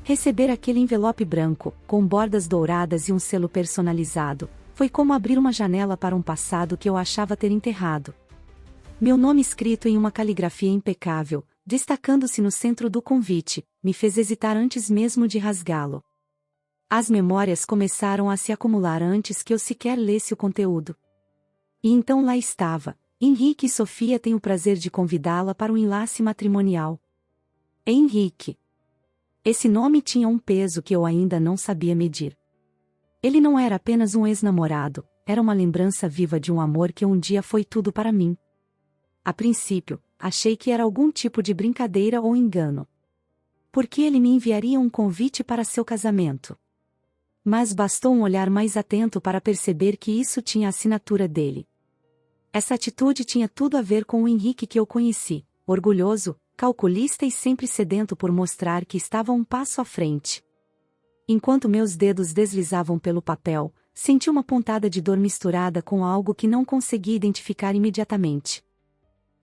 Receber aquele envelope branco, com bordas douradas e um selo personalizado, foi como abrir uma janela para um passado que eu achava ter enterrado. Meu nome escrito em uma caligrafia impecável, destacando-se no centro do convite, me fez hesitar antes mesmo de rasgá-lo. As memórias começaram a se acumular antes que eu sequer lesse o conteúdo. E então lá estava: Henrique e Sofia têm o prazer de convidá-la para um enlace matrimonial. Henrique. Esse nome tinha um peso que eu ainda não sabia medir. Ele não era apenas um ex-namorado, era uma lembrança viva de um amor que um dia foi tudo para mim. A princípio, achei que era algum tipo de brincadeira ou engano. Por que ele me enviaria um convite para seu casamento? Mas bastou um olhar mais atento para perceber que isso tinha a assinatura dele. Essa atitude tinha tudo a ver com o Henrique que eu conheci, orgulhoso, calculista e sempre sedento por mostrar que estava um passo à frente. Enquanto meus dedos deslizavam pelo papel, senti uma pontada de dor misturada com algo que não consegui identificar imediatamente.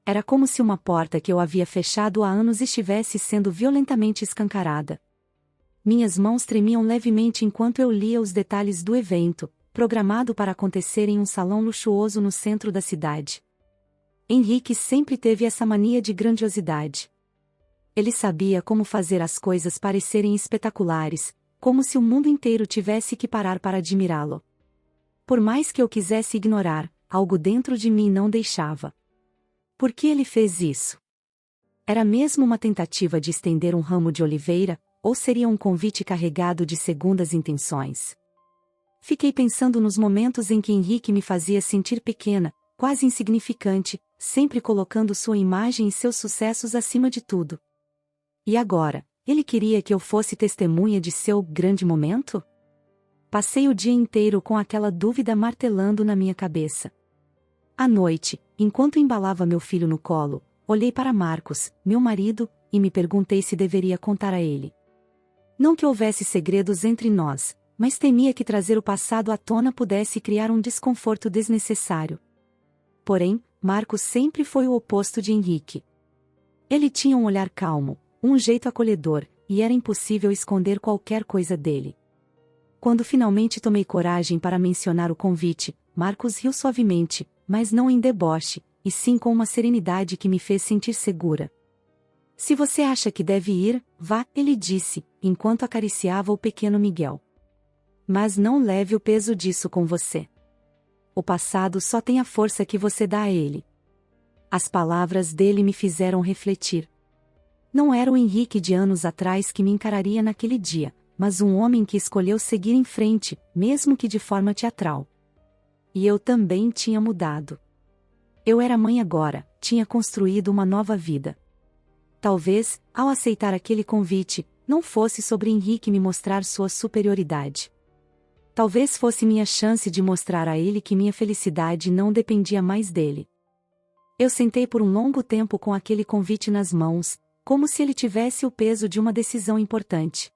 Era como se uma porta que eu havia fechado há anos estivesse sendo violentamente escancarada. Minhas mãos tremiam levemente enquanto eu lia os detalhes do evento, programado para acontecer em um salão luxuoso no centro da cidade. Henrique sempre teve essa mania de grandiosidade. Ele sabia como fazer as coisas parecerem espetaculares, como se o mundo inteiro tivesse que parar para admirá-lo. Por mais que eu quisesse ignorar, algo dentro de mim não deixava. Por que ele fez isso? Era mesmo uma tentativa de estender um ramo de oliveira, ou seria um convite carregado de segundas intenções? Fiquei pensando nos momentos em que Henrique me fazia sentir pequena, quase insignificante, sempre colocando sua imagem e seus sucessos acima de tudo. E agora, ele queria que eu fosse testemunha de seu grande momento? Passei o dia inteiro com aquela dúvida martelando na minha cabeça. À noite, enquanto embalava meu filho no colo, olhei para Marcos, meu marido, e me perguntei se deveria contar a ele. Não que houvesse segredos entre nós, mas temia que trazer o passado à tona pudesse criar um desconforto desnecessário. Porém, Marcos sempre foi o oposto de Henrique. Ele tinha um olhar calmo, um jeito acolhedor, e era impossível esconder qualquer coisa dele. Quando finalmente tomei coragem para mencionar o convite, Marcos riu suavemente, mas não em deboche, e sim com uma serenidade que me fez sentir segura. Se você acha que deve ir, vá, ele disse, enquanto acariciava o pequeno Miguel. Mas não leve o peso disso com você. O passado só tem a força que você dá a ele. As palavras dele me fizeram refletir. Não era o Henrique de anos atrás que me encararia naquele dia, mas um homem que escolheu seguir em frente, mesmo que de forma teatral. E eu também tinha mudado. Eu era mãe agora, tinha construído uma nova vida. Talvez, ao aceitar aquele convite, não fosse sobre Henrique me mostrar sua superioridade. Talvez fosse minha chance de mostrar a ele que minha felicidade não dependia mais dele. Eu sentei por um longo tempo com aquele convite nas mãos, como se ele tivesse o peso de uma decisão importante.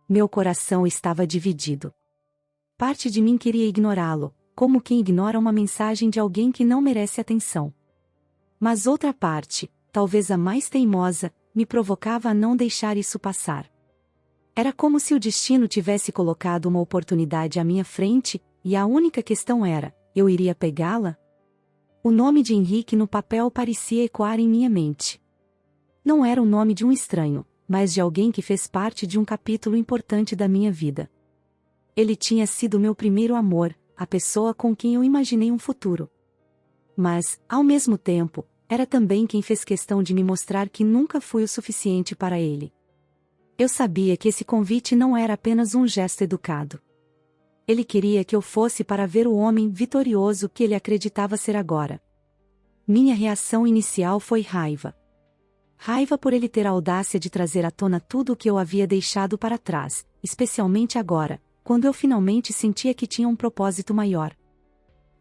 Meu coração estava dividido. Parte de mim queria ignorá-lo, como quem ignora uma mensagem de alguém que não merece atenção. Mas outra parte, talvez a mais teimosa, me provocava a não deixar isso passar. Era como se o destino tivesse colocado uma oportunidade à minha frente, e a única questão era: eu iria pegá-la? O nome de Henrique no papel parecia ecoar em minha mente. Não era o nome de um estranho, mas de alguém que fez parte de um capítulo importante da minha vida. Ele tinha sido meu primeiro amor, a pessoa com quem eu imaginei um futuro. Mas, ao mesmo tempo, era também quem fez questão de me mostrar que nunca fui o suficiente para ele. Eu sabia que esse convite não era apenas um gesto educado. Ele queria que eu fosse para ver o homem vitorioso que ele acreditava ser agora. Minha reação inicial foi raiva. Raiva por ele ter a audácia de trazer à tona tudo o que eu havia deixado para trás, especialmente agora, quando eu finalmente sentia que tinha um propósito maior.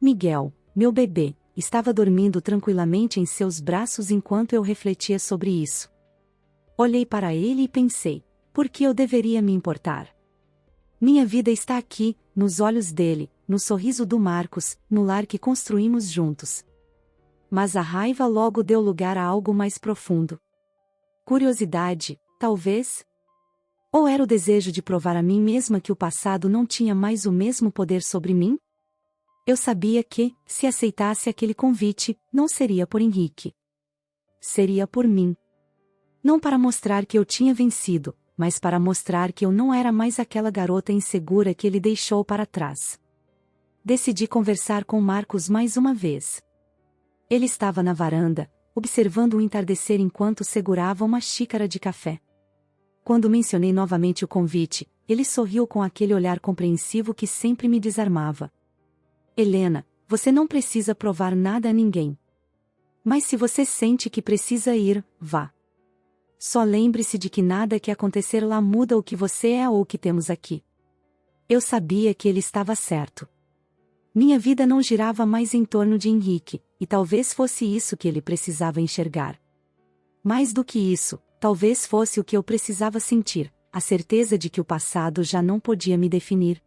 Miguel, meu bebê, estava dormindo tranquilamente em seus braços enquanto eu refletia sobre isso. Olhei para ele e pensei: por que eu deveria me importar? Minha vida está aqui, nos olhos dele, no sorriso do Marcos, no lar que construímos juntos. Mas a raiva logo deu lugar a algo mais profundo. Curiosidade, talvez? Ou era o desejo de provar a mim mesma que o passado não tinha mais o mesmo poder sobre mim? Eu sabia que, se aceitasse aquele convite, não seria por Henrique. Seria por mim. Não para mostrar que eu tinha vencido, mas para mostrar que eu não era mais aquela garota insegura que ele deixou para trás. Decidi conversar com Marcos mais uma vez. Ele estava na varanda, observando o entardecer enquanto segurava uma xícara de café. Quando mencionei novamente o convite, ele sorriu com aquele olhar compreensivo que sempre me desarmava. Helena, você não precisa provar nada a ninguém. Mas se você sente que precisa ir, vá. Só lembre-se de que nada que acontecer lá muda o que você é ou o que temos aqui. Eu sabia que ele estava certo. Minha vida não girava mais em torno de Henrique, e talvez fosse isso que ele precisava enxergar. Mais do que isso, talvez fosse o que eu precisava sentir, a certeza de que o passado já não podia me definir.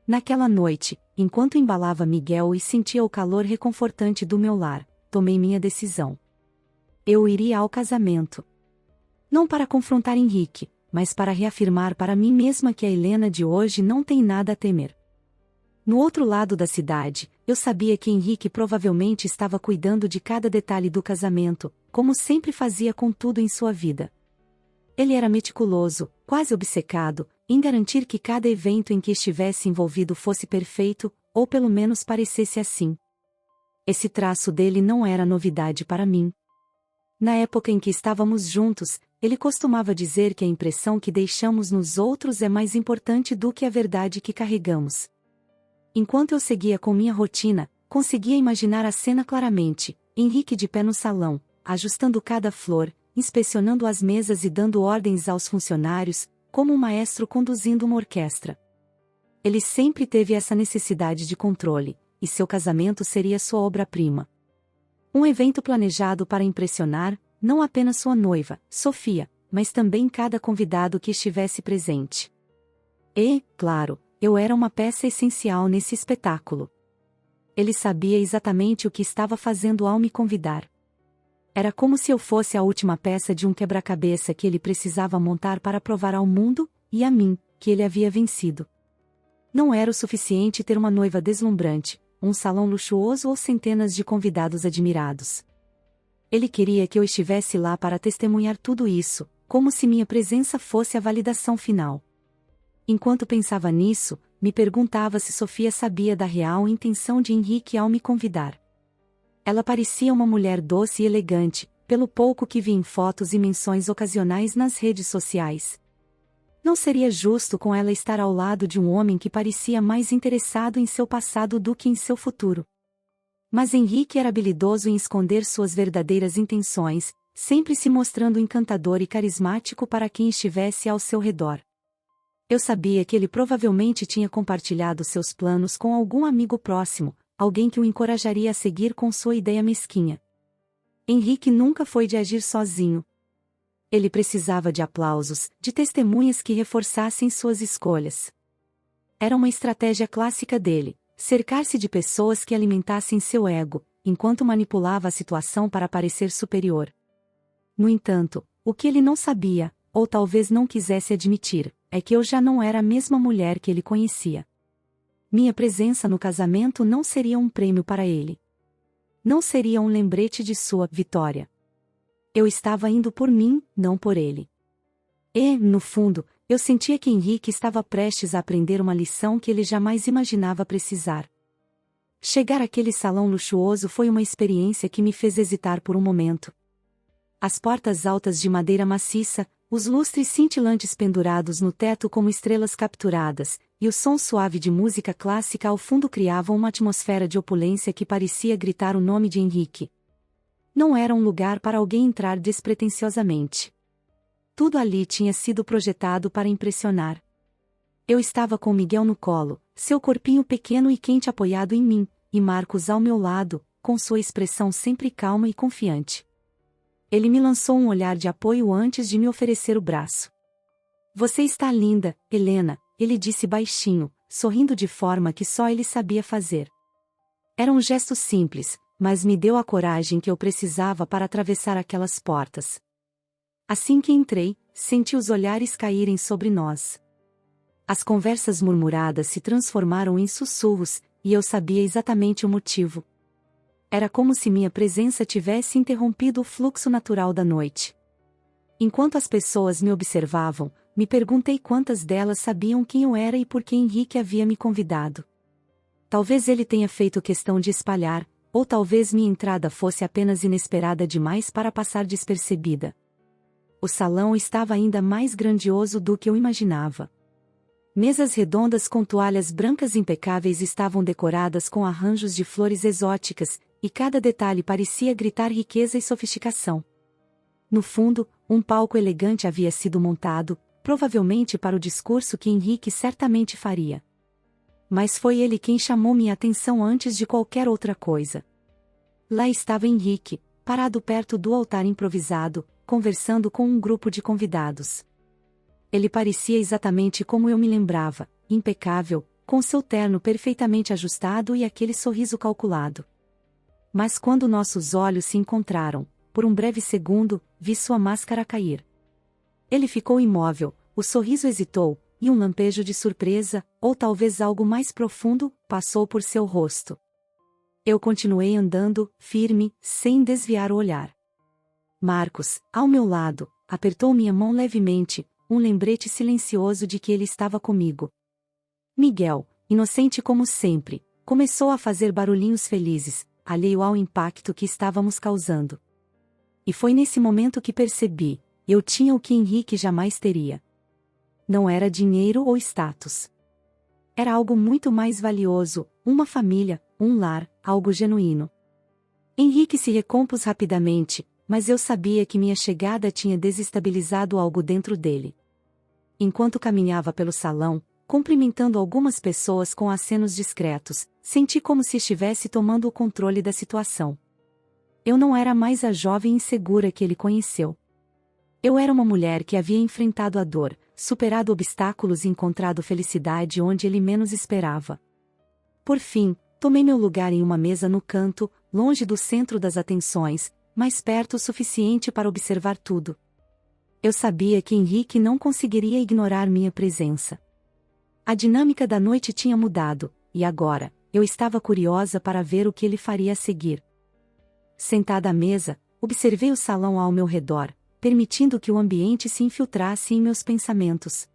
Naquela noite, enquanto embalava Miguel e sentia o calor reconfortante do meu lar, tomei minha decisão. Eu iria ao casamento. Não para confrontar Henrique, mas para reafirmar para mim mesma que a Helena de hoje não tem nada a temer. No outro lado da cidade, eu sabia que Henrique provavelmente estava cuidando de cada detalhe do casamento, como sempre fazia com tudo em sua vida. Ele era meticuloso, quase obcecado, em garantir que cada evento em que estivesse envolvido fosse perfeito, ou pelo menos parecesse assim. Esse traço dele não era novidade para mim. Na época em que estávamos juntos, ele costumava dizer que a impressão que deixamos nos outros é mais importante do que a verdade que carregamos. Enquanto eu seguia com minha rotina, conseguia imaginar a cena claramente: Henrique de pé no salão, ajustando cada flor, inspecionando as mesas e dando ordens aos funcionários, como um maestro conduzindo uma orquestra. Ele sempre teve essa necessidade de controle, e seu casamento seria sua obra-prima. Um evento planejado para impressionar, não apenas sua noiva, Sofia, mas também cada convidado que estivesse presente. E, claro, eu era uma peça essencial nesse espetáculo. Ele sabia exatamente o que estava fazendo ao me convidar. Era como se eu fosse a última peça de um quebra-cabeça que ele precisava montar para provar ao mundo, e a mim, que ele havia vencido. Não era o suficiente ter uma noiva deslumbrante, um salão luxuoso ou centenas de convidados admirados. Ele queria que eu estivesse lá para testemunhar tudo isso, como se minha presença fosse a validação final. Enquanto pensava nisso, me perguntava se Sofia sabia da real intenção de Henrique ao me convidar. Ela parecia uma mulher doce e elegante, pelo pouco que vi em fotos e menções ocasionais nas redes sociais. Não seria justo com ela estar ao lado de um homem que parecia mais interessado em seu passado do que em seu futuro. Mas Henrique era habilidoso em esconder suas verdadeiras intenções, sempre se mostrando encantador e carismático para quem estivesse ao seu redor. Eu sabia que ele provavelmente tinha compartilhado seus planos com algum amigo próximo, alguém que o encorajaria a seguir com sua ideia mesquinha. Henrique nunca foi de agir sozinho. Ele precisava de aplausos, de testemunhas que reforçassem suas escolhas. Era uma estratégia clássica dele, cercar-se de pessoas que alimentassem seu ego, enquanto manipulava a situação para parecer superior. No entanto, o que ele não sabia, ou talvez não quisesse admitir, é que eu já não era a mesma mulher que ele conhecia. Minha presença no casamento não seria um prêmio para ele. Não seria um lembrete de sua vitória. Eu estava indo por mim, não por ele. E, no fundo, eu sentia que Henrique estava prestes a aprender uma lição que ele jamais imaginava precisar. Chegar àquele salão luxuoso foi uma experiência que me fez hesitar por um momento. As portas altas de madeira maciça, os lustres cintilantes pendurados no teto como estrelas capturadas, e o som suave de música clássica ao fundo criavam uma atmosfera de opulência que parecia gritar o nome de Henrique. Não era um lugar para alguém entrar despretensiosamente. Tudo ali tinha sido projetado para impressionar. Eu estava com Miguel no colo, seu corpinho pequeno e quente apoiado em mim, e Marcos ao meu lado, com sua expressão sempre calma e confiante. Ele me lançou um olhar de apoio antes de me oferecer o braço. "Você está linda, Helena", ele disse baixinho, sorrindo de forma que só ele sabia fazer. Era um gesto simples, mas me deu a coragem que eu precisava para atravessar aquelas portas. Assim que entrei, senti os olhares caírem sobre nós. As conversas murmuradas se transformaram em sussurros, e eu sabia exatamente o motivo. Era como se minha presença tivesse interrompido o fluxo natural da noite. Enquanto as pessoas me observavam, me perguntei quantas delas sabiam quem eu era e por que Henrique havia me convidado. Talvez ele tenha feito questão de espalhar, ou talvez minha entrada fosse apenas inesperada demais para passar despercebida. O salão estava ainda mais grandioso do que eu imaginava. Mesas redondas com toalhas brancas impecáveis estavam decoradas com arranjos de flores exóticas, e cada detalhe parecia gritar riqueza e sofisticação. No fundo, um palco elegante havia sido montado, provavelmente para o discurso que Henrique certamente faria. Mas foi ele quem chamou minha atenção antes de qualquer outra coisa. Lá estava Henrique, parado perto do altar improvisado, conversando com um grupo de convidados. Ele parecia exatamente como eu me lembrava, impecável, com seu terno perfeitamente ajustado e aquele sorriso calculado. Mas quando nossos olhos se encontraram, por um breve segundo, vi sua máscara cair. Ele ficou imóvel, o sorriso hesitou, e um lampejo de surpresa, ou talvez algo mais profundo, passou por seu rosto. Eu continuei andando, firme, sem desviar o olhar. Marcos, ao meu lado, apertou minha mão levemente, um lembrete silencioso de que ele estava comigo. Miguel, inocente como sempre, começou a fazer barulhinhos felizes, alheio ao impacto que estávamos causando. E foi nesse momento que percebi, eu tinha o que Henrique jamais teria. Não era dinheiro ou status. Era algo muito mais valioso, uma família, um lar, algo genuíno. Henrique se recompôs rapidamente, mas eu sabia que minha chegada tinha desestabilizado algo dentro dele. Enquanto caminhava pelo salão, cumprimentando algumas pessoas com acenos discretos, senti como se estivesse tomando o controle da situação. Eu não era mais a jovem insegura que ele conheceu. Eu era uma mulher que havia enfrentado a dor, superado obstáculos e encontrado felicidade onde ele menos esperava. Por fim, tomei meu lugar em uma mesa no canto, longe do centro das atenções, mas perto o suficiente para observar tudo. Eu sabia que Henrique não conseguiria ignorar minha presença. A dinâmica da noite tinha mudado, e agora, eu estava curiosa para ver o que ele faria a seguir. Sentada à mesa, observei o salão ao meu redor, permitindo que o ambiente se infiltrasse em meus pensamentos.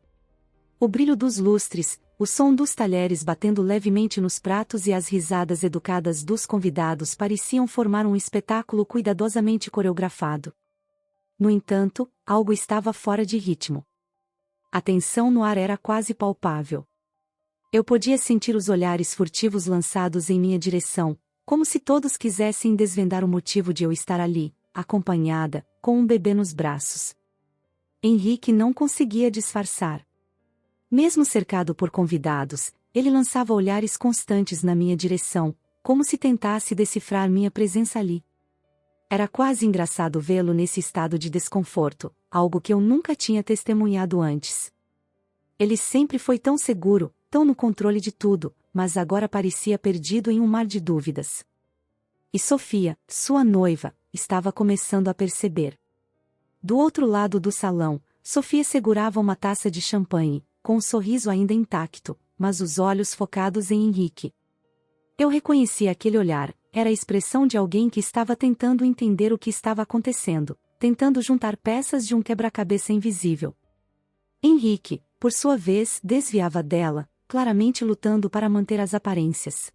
O brilho dos lustres, o som dos talheres batendo levemente nos pratos e as risadas educadas dos convidados pareciam formar um espetáculo cuidadosamente coreografado. No entanto, algo estava fora de ritmo. A tensão no ar era quase palpável. Eu podia sentir os olhares furtivos lançados em minha direção, como se todos quisessem desvendar o motivo de eu estar ali, acompanhada, com um bebê nos braços. Henrique não conseguia disfarçar. Mesmo cercado por convidados, ele lançava olhares constantes na minha direção, como se tentasse decifrar minha presença ali. Era quase engraçado vê-lo nesse estado de desconforto, algo que eu nunca tinha testemunhado antes. Ele sempre foi tão seguro, tão no controle de tudo, mas agora parecia perdido em um mar de dúvidas. E Sofia, sua noiva, estava começando a perceber. Do outro lado do salão, Sofia segurava uma taça de champanhe, com o sorriso ainda intacto, mas os olhos focados em Henrique. Eu reconheci aquele olhar, era a expressão de alguém que estava tentando entender o que estava acontecendo, tentando juntar peças de um quebra-cabeça invisível. Henrique, por sua vez, desviava dela, claramente lutando para manter as aparências.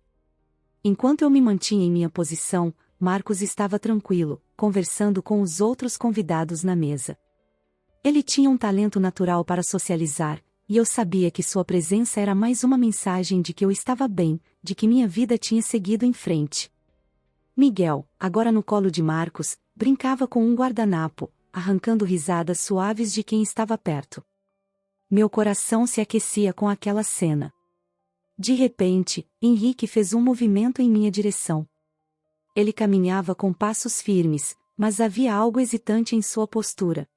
Enquanto eu me mantinha em minha posição, Marcos estava tranquilo, conversando com os outros convidados na mesa. Ele tinha um talento natural para socializar, e eu sabia que sua presença era mais uma mensagem de que eu estava bem, de que minha vida tinha seguido em frente. Miguel, agora no colo de Marcos, brincava com um guardanapo, arrancando risadas suaves de quem estava perto. Meu coração se aquecia com aquela cena. De repente, Henrique fez um movimento em minha direção. Ele caminhava com passos firmes, mas havia algo hesitante em sua postura.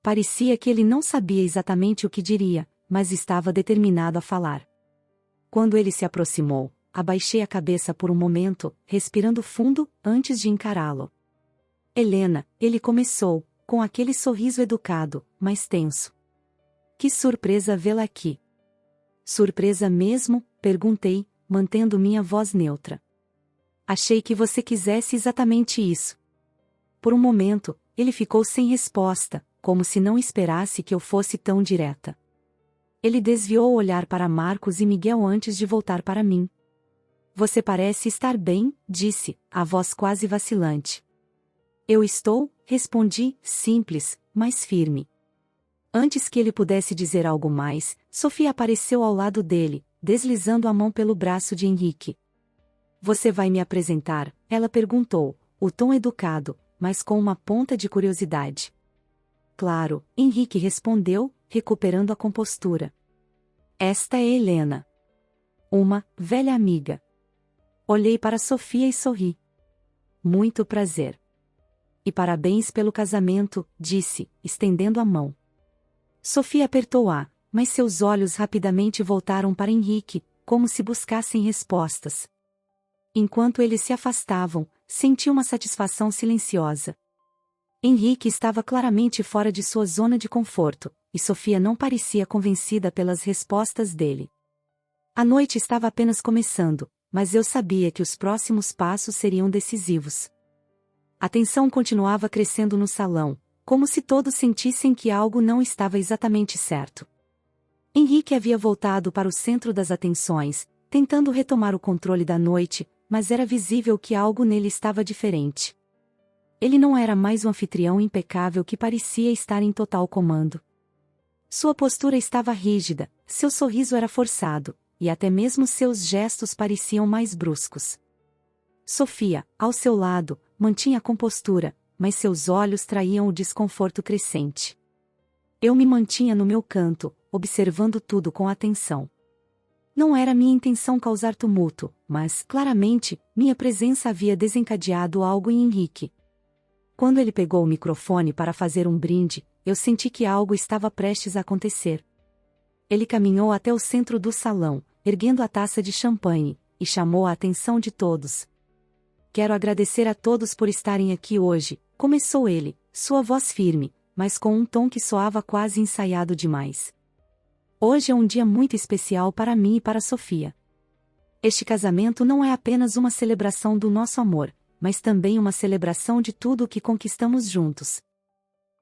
Parecia que ele não sabia exatamente o que diria, mas estava determinado a falar. Quando ele se aproximou, abaixei a cabeça por um momento, respirando fundo, antes de encará-lo. Helena, ele começou, com aquele sorriso educado, mas tenso. Que surpresa vê-la aqui. Surpresa mesmo? Perguntei, mantendo minha voz neutra. Achei que você quisesse exatamente isso. Por um momento, ele ficou sem resposta, como se não esperasse que eu fosse tão direta. Ele desviou o olhar para Marcos e Miguel antes de voltar para mim. Você parece estar bem, disse, a voz quase vacilante. Eu estou, respondi, simples, mas firme. Antes que ele pudesse dizer algo mais, Sofia apareceu ao lado dele, deslizando a mão pelo braço de Henrique. Você vai me apresentar? Ela perguntou, o tom educado, mas com uma ponta de curiosidade. Claro, Henrique respondeu, recuperando a compostura. Esta é Helena. Uma velha amiga. Olhei para Sofia e sorri. Muito prazer. E parabéns pelo casamento, disse, estendendo a mão. Sofia apertou-a, mas seus olhos rapidamente voltaram para Henrique, como se buscassem respostas. Enquanto eles se afastavam, senti uma satisfação silenciosa. Henrique estava claramente fora de sua zona de conforto, e Sofia não parecia convencida pelas respostas dele. A noite estava apenas começando, mas eu sabia que os próximos passos seriam decisivos. A tensão continuava crescendo no salão, como se todos sentissem que algo não estava exatamente certo. Henrique havia voltado para o centro das atenções, tentando retomar o controle da noite, mas era visível que algo nele estava diferente. Ele não era mais o anfitrião impecável que parecia estar em total comando. Sua postura estava rígida, seu sorriso era forçado, e até mesmo seus gestos pareciam mais bruscos. Sofia, ao seu lado, mantinha a compostura, mas seus olhos traíam o desconforto crescente. Eu me mantinha no meu canto, observando tudo com atenção. Não era minha intenção causar tumulto, mas, claramente, minha presença havia desencadeado algo em Henrique. Quando ele pegou o microfone para fazer um brinde, eu senti que algo estava prestes a acontecer. Ele caminhou até o centro do salão, erguendo a taça de champanhe, e chamou a atenção de todos. Quero agradecer a todos por estarem aqui hoje, começou ele, sua voz firme, mas com um tom que soava quase ensaiado demais. Hoje é um dia muito especial para mim e para Sofia. Este casamento não é apenas uma celebração do nosso amor, mas também uma celebração de tudo o que conquistamos juntos.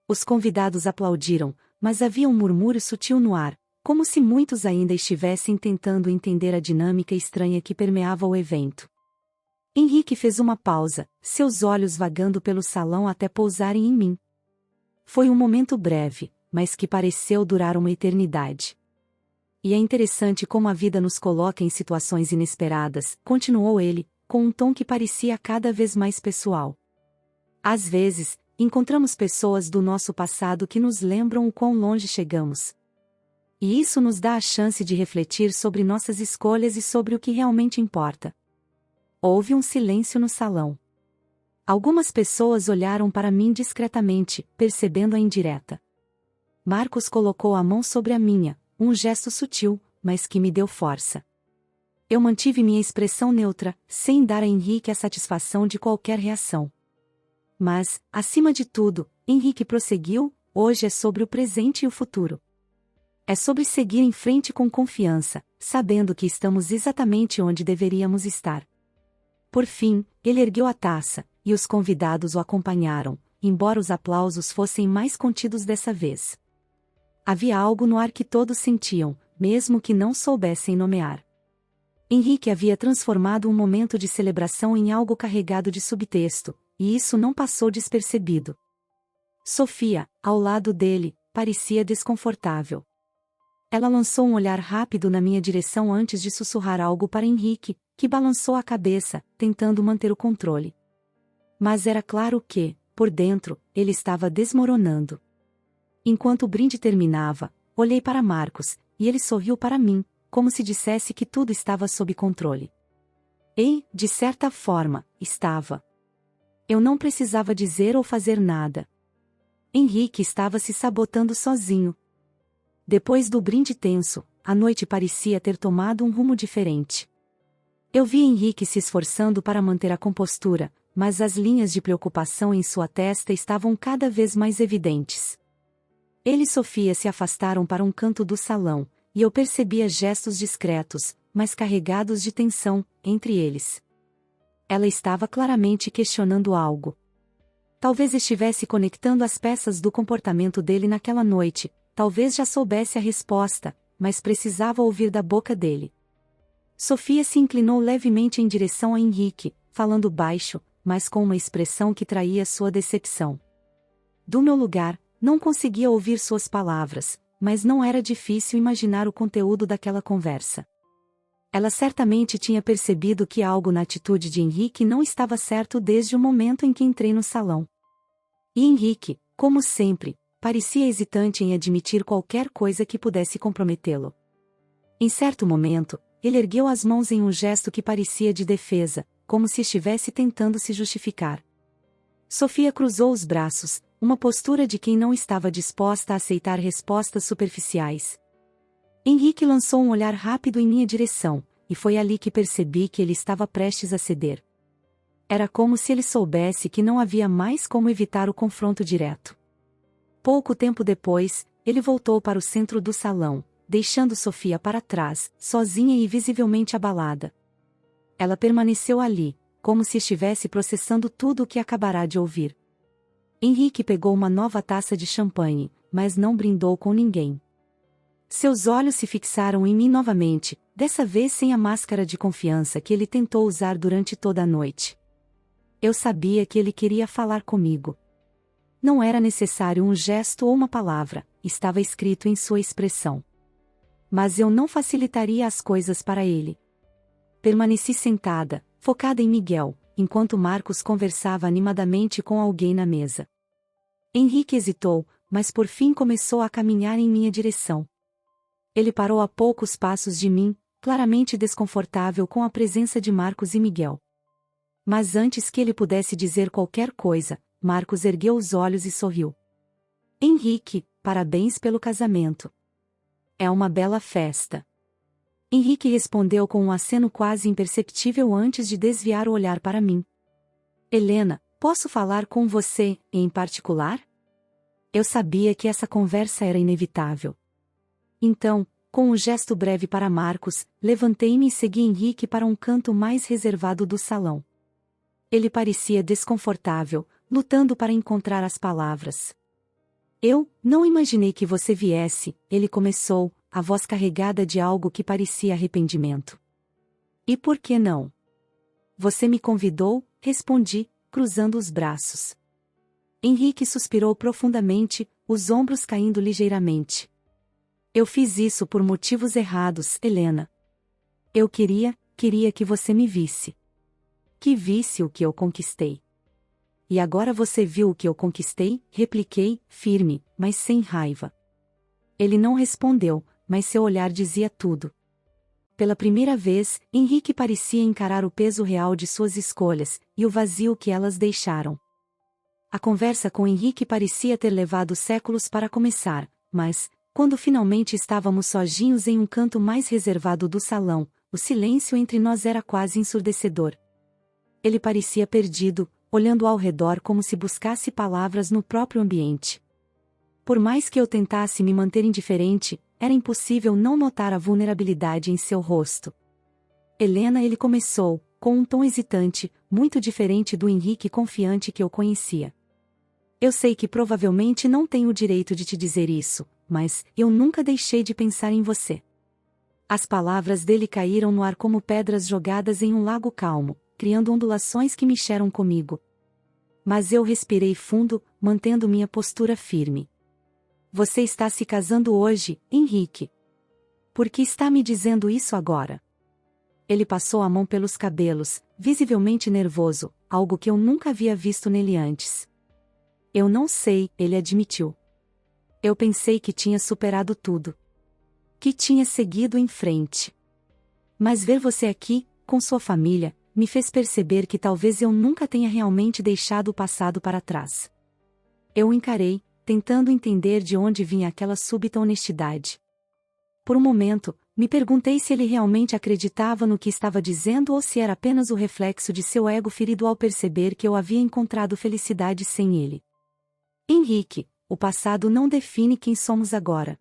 Os convidados aplaudiram, mas havia um murmúrio sutil no ar, como se muitos ainda estivessem tentando entender a dinâmica estranha que permeava o evento. Henrique fez uma pausa, seus olhos vagando pelo salão até pousarem em mim. Foi um momento breve, mas que pareceu durar uma eternidade. E é interessante como a vida nos coloca em situações inesperadas, continuou ele, com um tom que parecia cada vez mais pessoal. Às vezes, encontramos pessoas do nosso passado que nos lembram o quão longe chegamos. E isso nos dá a chance de refletir sobre nossas escolhas e sobre o que realmente importa. Houve um silêncio no salão. Algumas pessoas olharam para mim discretamente, percebendo a indireta. Marcos colocou a mão sobre a minha, um gesto sutil, mas que me deu força. Eu mantive minha expressão neutra, sem dar a Henrique a satisfação de qualquer reação. Mas, acima de tudo, Henrique prosseguiu, hoje é sobre o presente e o futuro. É sobre seguir em frente com confiança, sabendo que estamos exatamente onde deveríamos estar. Por fim, ele ergueu a taça, e os convidados o acompanharam, embora os aplausos fossem mais contidos dessa vez. Havia algo no ar que todos sentiam, mesmo que não soubessem nomear. Henrique havia transformado um momento de celebração em algo carregado de subtexto, e isso não passou despercebido. Sofia, ao lado dele, parecia desconfortável. Ela lançou um olhar rápido na minha direção antes de sussurrar algo para Henrique, que balançou a cabeça, tentando manter o controle. Mas era claro que, por dentro, ele estava desmoronando. Enquanto o brinde terminava, olhei para Marcos, e ele sorriu para mim, como se dissesse que tudo estava sob controle. E, de certa forma, estava. Eu não precisava dizer ou fazer nada. Henrique estava se sabotando sozinho. Depois do brinde tenso, a noite parecia ter tomado um rumo diferente. Eu vi Henrique se esforçando para manter a compostura, mas as linhas de preocupação em sua testa estavam cada vez mais evidentes. Ele e Sofia se afastaram para um canto do salão, e eu percebia gestos discretos, mas carregados de tensão, entre eles. Ela estava claramente questionando algo. Talvez estivesse conectando as peças do comportamento dele naquela noite, talvez já soubesse a resposta, mas precisava ouvir da boca dele. Sofia se inclinou levemente em direção a Henrique, falando baixo, mas com uma expressão que traía sua decepção. Do meu lugar, não conseguia ouvir suas palavras, mas não era difícil imaginar o conteúdo daquela conversa. Ela certamente tinha percebido que algo na atitude de Henrique não estava certo desde o momento em que entrei no salão. E Henrique, como sempre, parecia hesitante em admitir qualquer coisa que pudesse comprometê-lo. Em certo momento, ele ergueu as mãos em um gesto que parecia de defesa, como se estivesse tentando se justificar. Sofia cruzou os braços, uma postura de quem não estava disposta a aceitar respostas superficiais. Henrique lançou um olhar rápido em minha direção, e foi ali que percebi que ele estava prestes a ceder. Era como se ele soubesse que não havia mais como evitar o confronto direto. Pouco tempo depois, ele voltou para o centro do salão, deixando Sofia para trás, sozinha e visivelmente abalada. Ela permaneceu ali, como se estivesse processando tudo o que acabará de ouvir. Henrique pegou uma nova taça de champanhe, mas não brindou com ninguém. Seus olhos se fixaram em mim novamente, dessa vez sem a máscara de confiança que ele tentou usar durante toda a noite. Eu sabia que ele queria falar comigo. Não era necessário um gesto ou uma palavra, estava escrito em sua expressão. Mas eu não facilitaria as coisas para ele. Permaneci sentada, focada em Miguel, enquanto Marcos conversava animadamente com alguém na mesa. Henrique hesitou, mas por fim começou a caminhar em minha direção. Ele parou a poucos passos de mim, claramente desconfortável com a presença de Marcos e Miguel. Mas antes que ele pudesse dizer qualquer coisa, Marcos ergueu os olhos e sorriu. Henrique, parabéns pelo casamento. É uma bela festa. Henrique respondeu com um aceno quase imperceptível antes de desviar o olhar para mim. Helena, posso falar com você, em particular? Eu sabia que essa conversa era inevitável. Então, com um gesto breve para Marcos, levantei-me e segui Henrique para um canto mais reservado do salão. Ele parecia desconfortável, lutando para encontrar as palavras. Eu não imaginei que você viesse, ele começou, a voz carregada de algo que parecia arrependimento. E por que não? Você me convidou, respondi, cruzando os braços. Henrique suspirou profundamente, os ombros caindo ligeiramente. Eu fiz isso por motivos errados, Helena. Eu queria que você me visse. Que visse o que eu conquistei. E agora você viu o que eu conquistei? Repliquei, firme, mas sem raiva. Ele não respondeu, mas seu olhar dizia tudo. Pela primeira vez, Henrique parecia encarar o peso real de suas escolhas, e o vazio que elas deixaram. A conversa com Henrique parecia ter levado séculos para começar, mas, quando finalmente estávamos sozinhos em um canto mais reservado do salão, o silêncio entre nós era quase ensurdecedor. Ele parecia perdido, olhando ao redor como se buscasse palavras no próprio ambiente. Por mais que eu tentasse me manter indiferente, era impossível não notar a vulnerabilidade em seu rosto. Helena, ele começou, com um tom hesitante, muito diferente do Henrique confiante que eu conhecia. Eu sei que provavelmente não tenho o direito de te dizer isso, mas eu nunca deixei de pensar em você. As palavras dele caíram no ar como pedras jogadas em um lago calmo, criando ondulações que mexeram comigo. Mas eu respirei fundo, mantendo minha postura firme. Você está se casando hoje, Henrique. Por que está me dizendo isso agora? Ele passou a mão pelos cabelos, visivelmente nervoso, algo que eu nunca havia visto nele antes. Eu não sei, ele admitiu. Eu pensei que tinha superado tudo. Que tinha seguido em frente. Mas ver você aqui, com sua família, me fez perceber que talvez eu nunca tenha realmente deixado o passado para trás. Eu o encarei, tentando entender de onde vinha aquela súbita honestidade. Por um momento, Me perguntei se ele realmente acreditava no que estava dizendo ou se era apenas o reflexo de seu ego ferido ao perceber que eu havia encontrado felicidade sem ele. Henrique, o passado não define quem somos agora.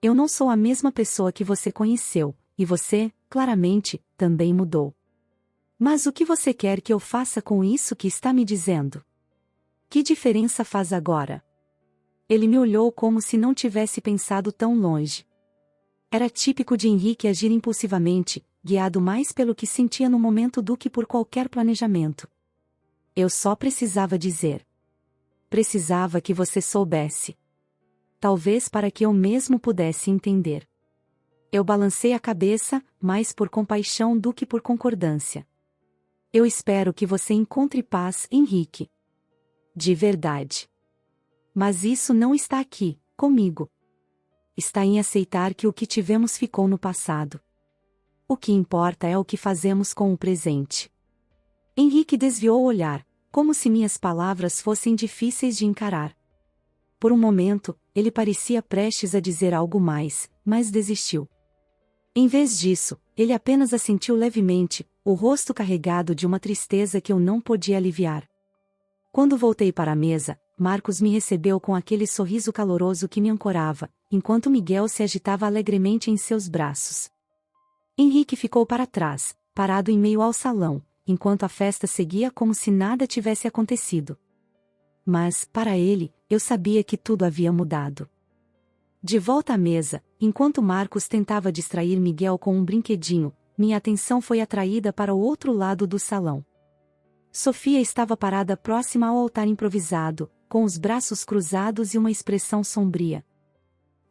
Eu não sou a mesma pessoa que você conheceu, e você, claramente, também mudou. Mas o que você quer que eu faça com isso que está me dizendo? Que diferença faz agora? Ele me olhou como se não tivesse pensado tão longe. Era típico de Henrique agir impulsivamente, guiado mais pelo que sentia no momento do que por qualquer planejamento. Eu só precisava dizer. Precisava que você soubesse. Talvez para que eu mesmo pudesse entender. Eu balancei a cabeça, mais por compaixão do que por concordância. Eu espero que você encontre paz, Henrique. De verdade. Mas isso não está aqui, comigo. Está em aceitar que o que tivemos ficou no passado. O que importa é o que fazemos com o presente. Henrique desviou o olhar, como se minhas palavras fossem difíceis de encarar. Por um momento, ele parecia prestes a dizer algo mais, mas desistiu. Em vez disso, ele apenas assentiu levemente, o rosto carregado de uma tristeza que eu não podia aliviar. Quando voltei para a mesa, Marcos me recebeu com aquele sorriso caloroso que me ancorava, enquanto Miguel se agitava alegremente em seus braços. Henrique ficou para trás, parado em meio ao salão, enquanto a festa seguia como se nada tivesse acontecido. Mas, para ele, eu sabia que tudo havia mudado. De volta à mesa, enquanto Marcos tentava distrair Miguel com um brinquedinho, minha atenção foi atraída para o outro lado do salão. Sofia estava parada próxima ao altar improvisado, com os braços cruzados e uma expressão sombria.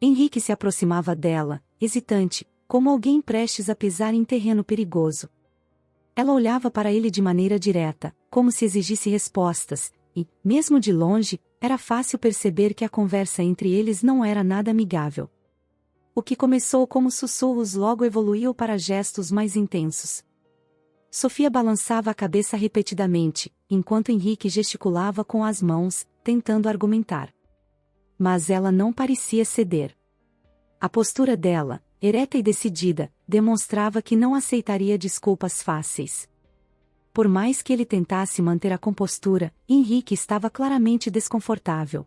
Henrique se aproximava dela, hesitante, como alguém prestes a pisar em terreno perigoso. Ela olhava para ele de maneira direta, como se exigisse respostas, e, mesmo de longe, era fácil perceber que a conversa entre eles não era nada amigável. O que começou como sussurros logo evoluiu para gestos mais intensos. Sofia balançava a cabeça repetidamente, enquanto Henrique gesticulava com as mãos, tentando argumentar. Mas ela não parecia ceder. A postura dela, ereta e decidida, demonstrava que não aceitaria desculpas fáceis. Por mais que ele tentasse manter a compostura, Henrique estava claramente desconfortável.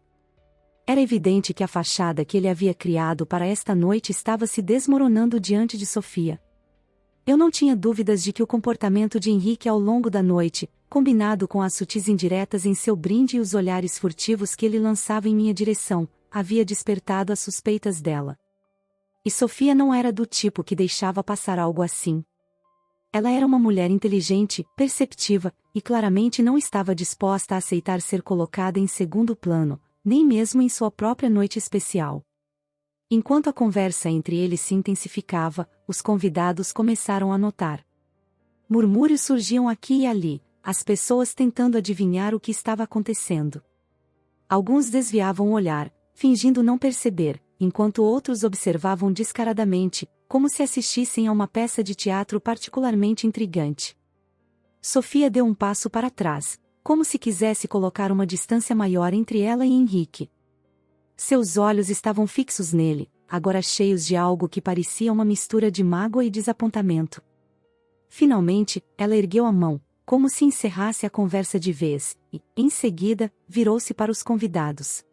Era evidente que a fachada que ele havia criado para esta noite estava se desmoronando diante de Sofia. Eu não tinha dúvidas de que o comportamento de Henrique ao longo da noite, combinado com as sutis indiretas em seu brinde e os olhares furtivos que ele lançava em minha direção, havia despertado as suspeitas dela. E Sofia não era do tipo que deixava passar algo assim. Ela era uma mulher inteligente, perceptiva, e claramente não estava disposta a aceitar ser colocada em segundo plano, nem mesmo em sua própria noite especial. Enquanto a conversa entre eles se intensificava, os convidados começaram a notar. Murmúrios surgiam aqui e ali, as pessoas tentando adivinhar o que estava acontecendo. Alguns desviavam o olhar, fingindo não perceber, enquanto outros observavam descaradamente, como se assistissem a uma peça de teatro particularmente intrigante. Sofia deu um passo para trás, como se quisesse colocar uma distância maior entre ela e Henrique. Seus olhos estavam fixos nele, agora cheios de algo que parecia uma mistura de mágoa e desapontamento. Finalmente, ela ergueu a mão, como se encerrasse a conversa de vez, e, em seguida, virou-se para os convidados.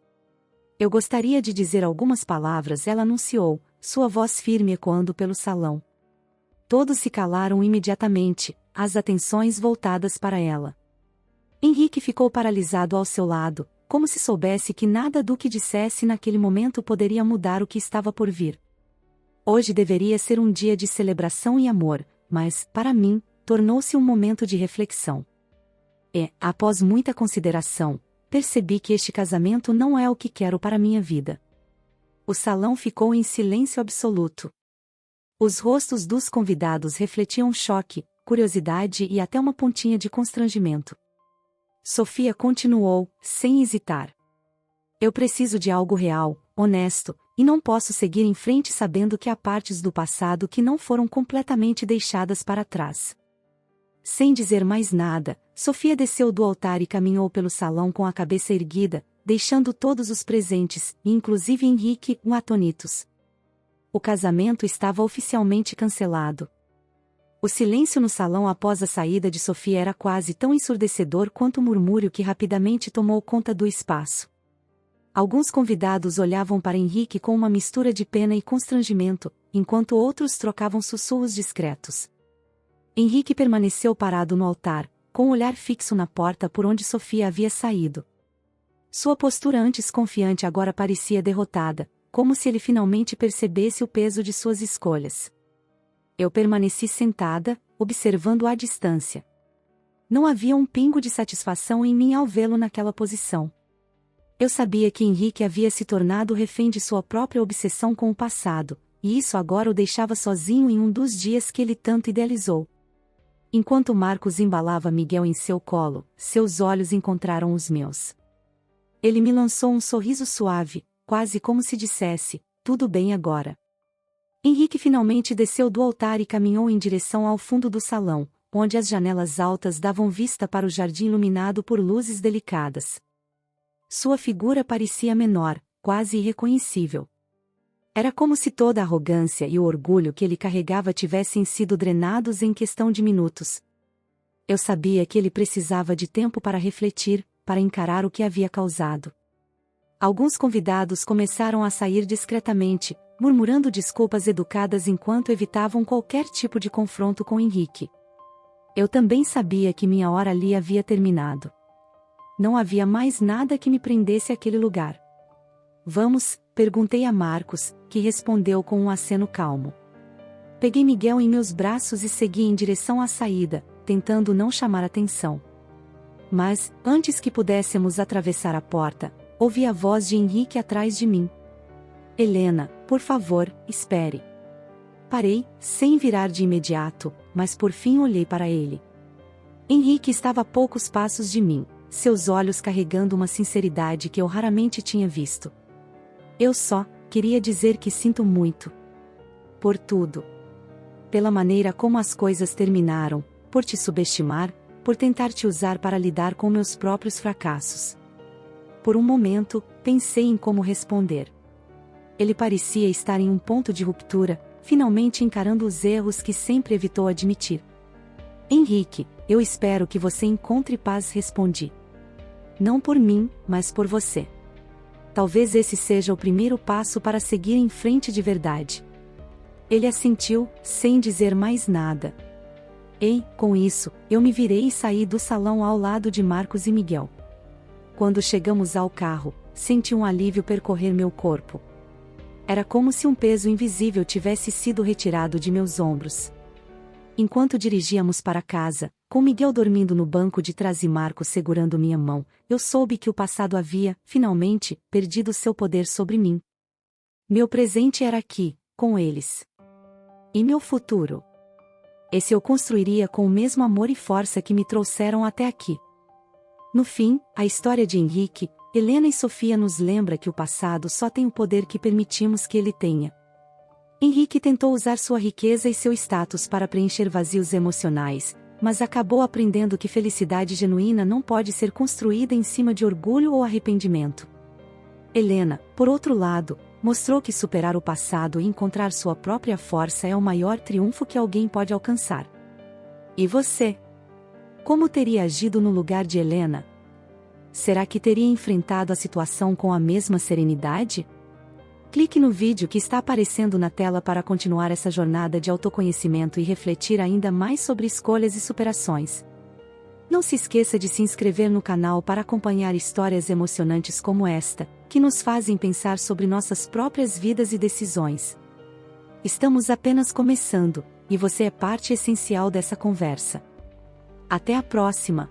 Eu gostaria de dizer algumas palavras, ela anunciou, sua voz firme ecoando pelo salão. Todos se calaram imediatamente, as atenções voltadas para ela. Henrique ficou paralisado ao seu lado, como se soubesse que nada do que dissesse naquele momento poderia mudar o que estava por vir. Hoje deveria ser um dia de celebração e amor, mas, para mim, tornou-se um momento de reflexão. E, após muita consideração, percebi que este casamento não é o que quero para minha vida. O salão ficou em silêncio absoluto. Os rostos dos convidados refletiam choque, curiosidade e até uma pontinha de constrangimento. Sofia continuou, sem hesitar. Eu preciso de algo real, honesto, e não posso seguir em frente sabendo que há partes do passado que não foram completamente deixadas para trás. Sem dizer mais nada, Sofia desceu do altar e caminhou pelo salão com a cabeça erguida, deixando todos os presentes, inclusive Henrique, atônitos. o casamento estava oficialmente cancelado. O silêncio no salão após a saída de Sofia era quase tão ensurdecedor quanto o murmúrio que rapidamente tomou conta do espaço. Alguns convidados olhavam para Henrique com uma mistura de pena e constrangimento, enquanto outros trocavam sussurros discretos. Henrique permaneceu parado no altar, com o olhar fixo na porta por onde Sofia havia saído. Sua postura antes confiante agora parecia derrotada, como se ele finalmente percebesse o peso de suas escolhas. Eu permaneci sentada, observando-o à distância. Não havia um pingo de satisfação em mim ao vê-lo naquela posição. Eu sabia que Henrique havia se tornado refém de sua própria obsessão com o passado, e isso agora o deixava sozinho em um dos dias que ele tanto idealizou. Enquanto Marcos embalava Miguel em seu colo, seus olhos encontraram os meus. Ele me lançou um sorriso suave, quase como se dissesse, tudo bem agora. Henrique finalmente desceu do altar e caminhou em direção ao fundo do salão, onde as janelas altas davam vista para o jardim iluminado por luzes delicadas. Sua figura parecia menor, quase irreconhecível. Era como se toda a arrogância e o orgulho que ele carregava tivessem sido drenados em questão de minutos. Eu sabia que ele precisava de tempo para refletir, para encarar o que havia causado. Alguns convidados começaram a sair discretamente, murmurando desculpas educadas enquanto evitavam qualquer tipo de confronto com Henrique. Eu também sabia que minha hora ali havia terminado. Não havia mais nada que me prendesse àquele lugar. Vamos? Perguntei a Marcos, que respondeu com um aceno calmo. Peguei Miguel em meus braços e segui em direção à saída, tentando não chamar atenção. Mas, antes que pudéssemos atravessar a porta, ouvi a voz de Henrique atrás de mim. Helena, por favor, espere. Parei, sem virar de imediato, mas por fim olhei para ele. Henrique estava a poucos passos de mim, seus olhos carregando uma sinceridade que eu raramente tinha visto. Eu só queria dizer que sinto muito. Por tudo. Pela maneira como as coisas terminaram, por te subestimar, por tentar te usar para lidar com meus próprios fracassos. Por um momento, pensei em como responder. Ele parecia estar em um ponto de ruptura, finalmente encarando os erros que sempre evitou admitir. Henrique, eu espero que você encontre paz, respondi. Não por mim, mas por você. Talvez esse seja o primeiro passo para seguir em frente de verdade. Ele assentiu, sem dizer mais nada. Com isso, eu me virei e saí do salão ao lado de Marcos e Miguel. Quando chegamos ao carro, senti um alívio percorrer meu corpo. Era como se um peso invisível tivesse sido retirado de meus ombros. Enquanto dirigíamos para casa, com Miguel dormindo no banco de trás e Marcos segurando minha mão, eu soube que o passado havia, finalmente, perdido seu poder sobre mim. Meu presente era aqui, com eles. E meu futuro? Esse eu construiria com o mesmo amor e força que me trouxeram até aqui. No fim, a história de Henrique, Helena e Sofia nos lembra que o passado só tem o poder que permitimos que ele tenha. Henrique tentou usar sua riqueza e seu status para preencher vazios emocionais, mas acabou aprendendo que felicidade genuína não pode ser construída em cima de orgulho ou arrependimento. Helena, por outro lado, mostrou que superar o passado e encontrar sua própria força é o maior triunfo que alguém pode alcançar. E você? Como teria agido no lugar de Helena? Será que teria enfrentado a situação com a mesma serenidade? Clique no vídeo que está aparecendo na tela para continuar essa jornada de autoconhecimento e refletir ainda mais sobre escolhas e superações. Não se esqueça de se inscrever no canal para acompanhar histórias emocionantes como esta, que nos fazem pensar sobre nossas próprias vidas e decisões. Estamos apenas começando, e você é parte essencial dessa conversa. Até a próxima!